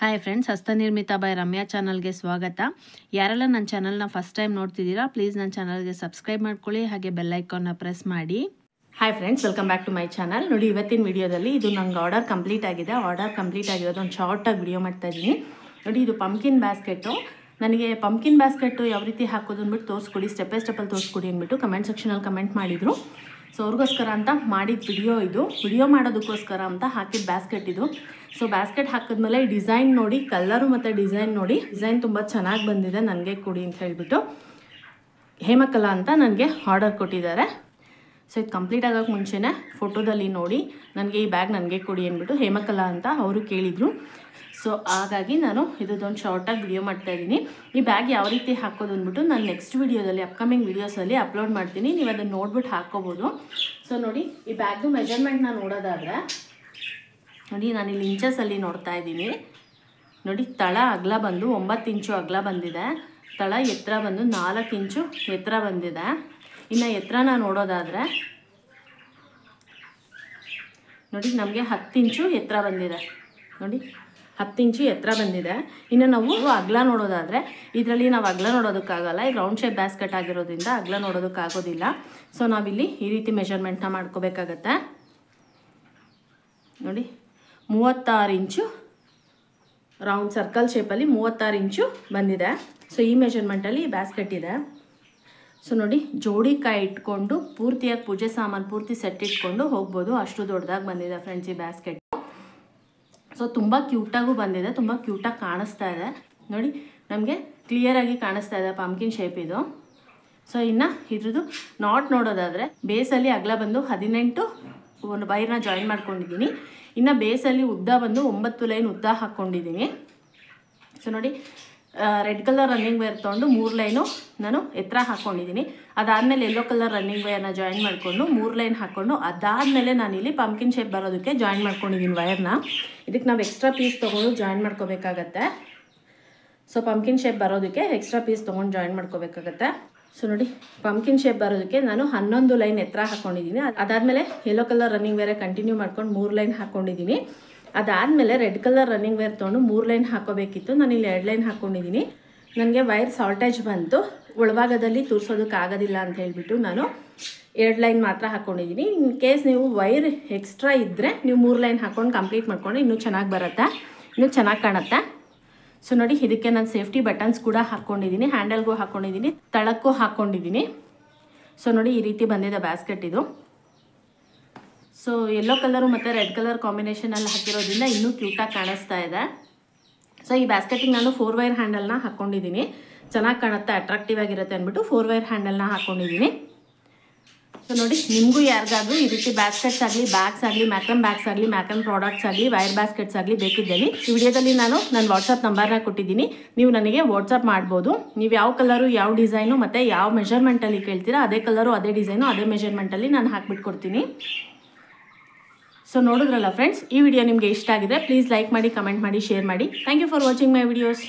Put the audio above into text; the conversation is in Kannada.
ಹಾಯ್ ಫ್ರೆಂಡ್ಸ್, ಹಸ್ತನಿರ್ಮಿತ ಬೈ ರಮ್ಯಾ ಚಾನಲ್ಗೆ ಸ್ವಾಗತ. ಯಾರೆಲ್ಲ ನನ್ನ ಚಾನಲ್ನ ಫಸ್ಟ್ ಟೈಮ್ ನೋಡ್ತಿದ್ದೀರಾ, ಪ್ಲೀಸ್ ನನ್ನ ಚಾನಲ್ಗೆ ಸಬ್ಸ್ಕ್ರೈಬ್ ಮಾಡ್ಕೊಳ್ಳಿ, ಹಾಗೆ ಬೆಲ್ ಐಕಾನ್ನ ಪ್ರೆಸ್ ಮಾಡಿ. Hi friends, welcome back to my channel. ನೋಡಿ, ಇವತ್ತಿನ ವಿಡಿಯೋದಲ್ಲಿ ಇದು ನಂಗೆ ಆರ್ಡರ್ ಕಂಪ್ಲೀಟ್ ಆಗಿದೆ. ಆರ್ಡರ್ ಕಂಪ್ಲೀಟ್ ಆಗಿರೋದು ಒಂದು ಶಾರ್ಟಾಗಿ ವಿಡಿಯೋ ಮಾಡ್ತಾ ಇದ್ದೀನಿ. ನೋಡಿ, ಇದು ಪಂಪ್ಕಿನ್ ಬ್ಯಾಸ್ಕೆಟು. ನನಗೆ ಪಂಪ್ಕಿನ್ ಬ್ಯಾಸ್ಕೆಟು ಯಾವ ರೀತಿ ಹಾಕೋದು ಅಂದ್ಬಿಟ್ಟು ತೋರಿಸ್ಕೊಡಿ, ಸ್ಟೆಪ್ ಬೈ ಸ್ಟೆಪ್ಪಲ್ಲಿ ತೋರಿಸ್ಕೊಡಿ ಅಂದ್ಬಿಟ್ಟು ಕಮೆಂಟ್ ಸೆಕ್ಷನಲ್ಲಿ ಕಮೆಂಟ್ ಮಾಡಿದರು. ಸೊ ಅವ್ರಿಗೋಸ್ಕರ ಅಂತ ಮಾಡಿದ ವಿಡಿಯೋ ಮಾಡೋದಕ್ಕೋಸ್ಕರ ಅಂತ ಹಾಕಿದ ಬ್ಯಾಸ್ಕೆಟ್ ಇದು. ಸೊ ಬ್ಯಾಸ್ಕೆಟ್ ಹಾಕಿದ್ಮೇಲೆ ಈ ಡಿಸೈನ್ ನೋಡಿ, ಕಲರು ಮತ್ತು ಡಿಸೈನ್ ನೋಡಿ, ಡಿಸೈನ್ ತುಂಬ ಚೆನ್ನಾಗಿ ಬಂದಿದೆ, ನನಗೆ ಕೊಡಿ ಅಂತ ಹೇಳಿಬಿಟ್ಟು ಹೇಮಕಲಾ ಅಂತ ನನಗೆ ಆರ್ಡರ್ ಕೊಟ್ಟಿದ್ದಾರೆ. ಸೊ ಇದು ಕಂಪ್ಲೀಟ್ ಆಗೋಕ್ಕೆ ಮುಂಚೆನೇ ಫೋಟೋದಲ್ಲಿ ನೋಡಿ ನನಗೆ ಈ ಬ್ಯಾಗ್ ನನಗೆ ಕೊಡಿ ಅಂದ್ಬಿಟ್ಟು ಹೇಮಕಲಾ ಅಂತ ಅವರು ಕೇಳಿದರು. ಸೊ ಹಾಗಾಗಿ ನಾನು ಇದೊಂದು ಶಾರ್ಟಾಗಿ ವಿಡಿಯೋ ಮಾಡ್ತಾಯಿದ್ದೀನಿ. ಈ ಬ್ಯಾಗ್ ಯಾವ ರೀತಿ ಹಾಕೋದು ಅಂದ್ಬಿಟ್ಟು ನಾನು ನೆಕ್ಸ್ಟ್ ವಿಡಿಯೋದಲ್ಲಿ, ಅಪ್ಕಮಿಂಗ್ ವೀಡಿಯೋಸಲ್ಲಿ ಅಪ್ಲೋಡ್ ಮಾಡ್ತೀನಿ. ನೀವು ಅದನ್ನು ನೋಡ್ಬಿಟ್ಟು ಹಾಕ್ಕೋಬೋದು. ಸೊ ನೋಡಿ, ಈ ಬ್ಯಾಗ್ದು ಮೆಜರ್ಮೆಂಟ್ನ ನೋಡೋದಾದರೆ ನೋಡಿ, ನಾನಿಲ್ಲಿ ಇಂಚಸಲ್ಲಿ ನೋಡ್ತಾ ಇದ್ದೀನಿ. ನೋಡಿ, ತಳ ಅಗಲ ಬಂದು 9 ಇಂಚು ಅಗಲ ಬಂದಿದೆ. ತಳ ಎತ್ತರ ಬಂದು 4 ಇಂಚು ಎತ್ತರ ಬಂದಿದೆ. ಇನ್ನು ಎತ್ತರನ ನೋಡೋದಾದರೆ ನೋಡಿ, ನಮಗೆ 10 ಇಂಚು ಎತ್ತರ ಬಂದಿದೆ. ನೋಡಿ, 10 ಇಂಚು ಎತ್ತರ ಬಂದಿದೆ. ಇನ್ನು ನಾವು ಅಗಲ ನೋಡೋದಾದರೆ ಇದರಲ್ಲಿ ನಾವು ಅಗಲ ನೋಡೋದಕ್ಕಾಗಲ್ಲ, ಇದು ರೌಂಡ್ ಶೇಪ್ ಬ್ಯಾಸ್ಕೆಟ್ ಆಗಿರೋದ್ರಿಂದ ಅಗಲ ನೋಡೋದಕ್ಕಾಗೋದಿಲ್ಲ. ಸೊ ನಾವಿಲ್ಲಿ ಈ ರೀತಿ ಮೆಷರ್ಮೆಂಟ್ನ ಮಾಡ್ಕೋಬೇಕಾಗತ್ತೆ. ನೋಡಿ, 36 ಇಂಚು ರೌಂಡ್ ಸರ್ಕಲ್ ಶೇಪಲ್ಲಿ 36 ಇಂಚು ಬಂದಿದೆ. ಸೊ ಈ ಮೆಷರ್ಮೆಂಟಲ್ಲಿ ಈ ಬ್ಯಾಸ್ಕೆಟ್ ಇದೆ. ಸೊ ನೋಡಿ, ಜೋಡಿ ಕಾಯಿ ಇಟ್ಕೊಂಡು ಪೂರ್ತಿಯಾಗಿ ಪೂಜೆ ಸಾಮಾನು ಪೂರ್ತಿ ಸೆಟ್ ಇಟ್ಕೊಂಡು ಹೋಗ್ಬೋದು, ಅಷ್ಟು ದೊಡ್ಡದಾಗಿ ಬಂದಿದೆ ಫ್ರೆಂಡ್ಸ್ ಈ ಬ್ಯಾಸ್ಕೆಟ್. ಸೊ ತುಂಬ ಕ್ಯೂಟಾಗೂ ಬಂದಿದೆ, ತುಂಬ ಕ್ಯೂಟಾಗಿ ಕಾಣಿಸ್ತಾ ಇದೆ. ನೋಡಿ, ನಮಗೆ ಕ್ಲಿಯರಾಗಿ ಕಾಣಿಸ್ತಾ ಇದೆ ಪಂಪ್ಕಿನ್ ಶೇಪ್ ಇದು. ಸೊ ಇನ್ನು ಇದ್ರದ್ದು ನಾಟ್ ನೋಡೋದಾದರೆ ಬೇಸಲ್ಲಿ ಅಗಲ ಬಂದು 18 ಒಂದು ವೈರ್ನ ಜಾಯಿನ್ ಮಾಡ್ಕೊಂಡಿದ್ದೀನಿ. ಇನ್ನು ಬೇಸಲ್ಲಿ ಉದ್ದ ಬಂದು 9 ಲೈನ್ ಉದ್ದ ಹಾಕ್ಕೊಂಡಿದ್ದೀನಿ. ಸೊ ನೋಡಿ, ರೆಡ್ ಕಲರ್ ರನ್ನಿಂಗ್ ವೇರ್ ತೊಗೊಂಡು 3 ಲೈನು ನಾನು ಎತ್ತರ ಹಾಕ್ಕೊಂಡಿದ್ದೀನಿ. ಅದಾದಮೇಲೆ ಯೆಲ್ಲೋ ಕಲರ್ ರನ್ನಿಂಗ್ ವೇರ್ನ ಜಾಯಿನ್ ಮಾಡಿಕೊಂಡು 3 ಲೈನ್ ಹಾಕ್ಕೊಂಡು ಅದಾದಮೇಲೆ ನಾನಿಲ್ಲಿ ಪಂಪ್ಕಿನ್ ಶೇಪ್ ಬರೋದಕ್ಕೆ ಜಾಯಿನ್ ಮಾಡ್ಕೊಂಡಿದ್ದೀನಿ ವೈರ್ನ. ಇದಕ್ಕೆ ನಾವು ಎಕ್ಸ್ಟ್ರಾ ಪೀಸ್ ತೊಗೊಂಡು ಜಾಯಿನ್ ಮಾಡ್ಕೋಬೇಕಾಗತ್ತೆ. ಸೊ ಪಂಪ್ಕಿನ್ ಶೇಪ್ ಬರೋದಕ್ಕೆ ಎಕ್ಸ್ಟ್ರಾ ಪೀಸ್ ತೊಗೊಂಡು ಜಾಯಿನ್ ಮಾಡ್ಕೋಬೇಕಾಗತ್ತೆ. ಸೊ ನೋಡಿ, ಪಂಪ್ಕಿನ್ ಶೇಪ್ ಬರೋದಕ್ಕೆ ನಾನು 11 ಲೈನ್ ಎತ್ತರ ಹಾಕ್ಕೊಂಡಿದ್ದೀನಿ. ಅದಾದಮೇಲೆ yellow colour running wear continue ಮಾಡ್ಕೊಂಡು 3 ಲೈನ್ ಹಾಕ್ಕೊಂಡಿದ್ದೀನಿ. ಅದಾದಮೇಲೆ ರೆಡ್ ಕಲರ್ ರನ್ನಿಂಗ್ ವೇರ್ ತೊಗೊಂಡು 3 ಲೈನ್ ಹಾಕೋಬೇಕಿತ್ತು, ನಾನು ಇಲ್ಲಿ 2 ಲೈನ್ ಹಾಕ್ಕೊಂಡಿದ್ದೀನಿ. ನನಗೆ ವೈರ್ ಶಾರ್ಟೇಜ್ ಬಂತು, ಒಳಭಾಗದಲ್ಲಿ ತೋರಿಸೋದಕ್ಕಾಗೋದಿಲ್ಲ ಅಂತ ಹೇಳಿಬಿಟ್ಟು ನಾನು 2 ಲೈನ್ ಮಾತ್ರ ಹಾಕ್ಕೊಂಡಿದ್ದೀನಿ. ಇನ್ ಕೇಸ್ ನೀವು ವೈರ್ ಎಕ್ಸ್ಟ್ರಾ ಇದ್ದರೆ ನೀವು 3 ಲೈನ್ ಹಾಕ್ಕೊಂಡು ಕಂಪ್ಲೀಟ್ ಮಾಡ್ಕೊಂಡು ಇನ್ನೂ ಚೆನ್ನಾಗಿ ಬರುತ್ತೆ, ಇನ್ನೂ ಚೆನ್ನಾಗಿ ಕಾಣುತ್ತೆ. ಸೊ ನೋಡಿ, ಇದಕ್ಕೆ ನಾನು ಸೇಫ್ಟಿ ಬಟನ್ಸ್ ಕೂಡ ಹಾಕ್ಕೊಂಡಿದ್ದೀನಿ, ಹ್ಯಾಂಡಲ್ಗೂ ಹಾಕ್ಕೊಂಡಿದ್ದೀನಿ, ತಳಕ್ಕೂ ಹಾಕ್ಕೊಂಡಿದ್ದೀನಿ. ಸೊ ನೋಡಿ, ಈ ರೀತಿ ಬಂದಿದೆ ಬ್ಯಾಸ್ಕೆಟ್ ಇದು. ಸೊ ಯೆಲ್ಲೋ ಕಲರು ಮತ್ತು ರೆಡ್ ಕಲರ್ ಕಾಂಬಿನೇಷನಲ್ಲಿ ಹಾಕಿರೋದ್ರಿಂದ ಇನ್ನೂ ಕ್ಯೂಟಾಗಿ ಕಾಣಿಸ್ತಾ ಇದೆ. ಸೊ ಈ ಬ್ಯಾಸ್ಕೆಟಿಗೆ ನಾನು 4 ವೈರ್ ಹ್ಯಾಂಡಲ್ನ ಹಾಕ್ಕೊಂಡಿದ್ದೀನಿ, ಚೆನ್ನಾಗಿ ಕಾಣುತ್ತೆ, ಅಟ್ರಾಕ್ಟಿವ್ ಆಗಿರುತ್ತೆ ಅಂದ್ಬಿಟ್ಟು 4 ವೈರ್ ಹ್ಯಾಂಡಲ್ನ ಹಾಕ್ಕೊಂಡಿದ್ದೀನಿ. ಸೊ ನೋಡಿ, ನಿಮಗೂ ಯಾರಿಗಾದ್ರೂ ಈ ರೀತಿ ಬ್ಯಾಸ್ಕೆಟ್ಸ್ ಆಗಲಿ, ಬ್ಯಾಗ್ಸ್ ಆಗಲಿ, ಮ್ಯಾಕ್ರಮ್ ಬ್ಯಾಗ್ಸ್ ಆಗಲಿ, ಮ್ಯಾಕ್ರಮ್ ಪ್ರಾಡಕ್ಟ್ಸ್ ಆಗಲಿ, ವೈರ್ ಬ್ಯಾಸ್ಕೆಟ್ಸ್ ಆಗಲಿ ಬೇಕಿದ್ದಲ್ಲಿ ಈ ವಿಡಿಯೋದಲ್ಲಿ ನಾನು ನನ್ನ ವಾಟ್ಸಪ್ ನಂಬರ್ನ ಕೊಟ್ಟಿದ್ದೀನಿ, ನೀವು ನನಗೆ ವಾಟ್ಸಪ್ ಮಾಡ್ಬೋದು. ನೀವು ಯಾವ ಕಲರು, ಯಾವ ಡಿಸೈನು ಮತ್ತು ಯಾವ ಮೆಷರ್ಮೆಂಟಲ್ಲಿ ಕೇಳ್ತೀರಾ ಅದೇ ಕಲರು, ಅದೇ ಡಿಸೈನು, ಅದೇ ಮೆಷರ್ಮೆಂಟಲ್ಲಿ ನಾನು ಹಾಕ್ಬಿಟ್ಟು ಕೊಡ್ತೀನಿ. ಸೊ ನೋಡಿದ್ರಲ್ಲ ಫ್ರೆಂಡ್ಸ್, ಈ ವಿಡಿಯೋ ನಿಮಗೆ ಇಷ್ಟ ಆಗಿದೆ ಪ್ಲೀಸ್ ಲೈಕ್ ಮಾಡಿ, ಕಮೆಂಟ್ ಮಾಡಿ, ಶೇರ್ ಮಾಡಿ. Thank you for watching my videos.